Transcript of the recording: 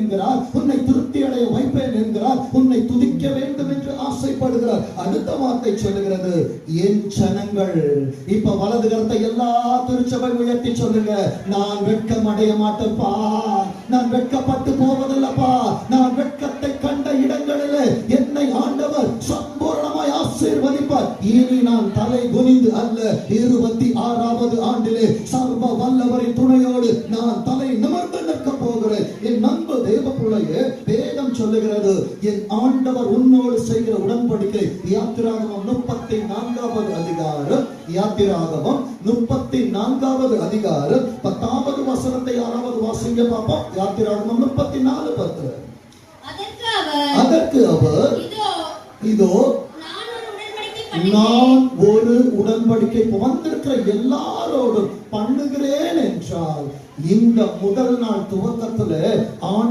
என்கிறார், உன்னை திருப்தி அடைய வைப்பேன் என்கிறார், உன்னை துதிக்க வேண்டும் என்று ஆசைப்படுகிறார். அடுத்த வார்த்தை சொல்லுகிறது, என் ஜனங்கள். இப்ப வலது கரத்தை எல்லா திருச்சபை உயர்த்தி சொல்லுங்க, நான் வெட்கம் அடைய மாட்டேன்ப்பா, நான் வெட்கப்பட்டு போவதில்லப்பா, நான் வெட்கத்தை கண்ட இடங்களிலே என்னை ஆண்டவர் சம்பூர்ணமாய் ஆசீர்வதிப்பார். இனி நான் தலை குனிந்து அல்ல, 26வது ஆண்டிலே சர்வ வல்லவரின் துணையோடு நான் தலை நிமிர்ந்து நிற்க போகிறேன். என் நண்பு தேவ பிள்ளையே, வேதம் சொல்லுகிறது, என் ஆண்டவர் உன்னோடு செய்கிற உடன்படிக்கை. யாத்திராகமம் 34வது அதிகாரம், யாத்திராகமம் 34வது அதிகாரம் 10வது வசனத்தை யாராவது வாசிங்க பாப்போம். யாத்திராகமம் 34:10. அதற்கு அவர், இதோ நான் ஒரு உடன்படிக்கை வந்திருக்கிற எல்லாரோடும் பண்ணுகிறேன் என்றால், இந்த முதல் நாள் துவக்கத்துல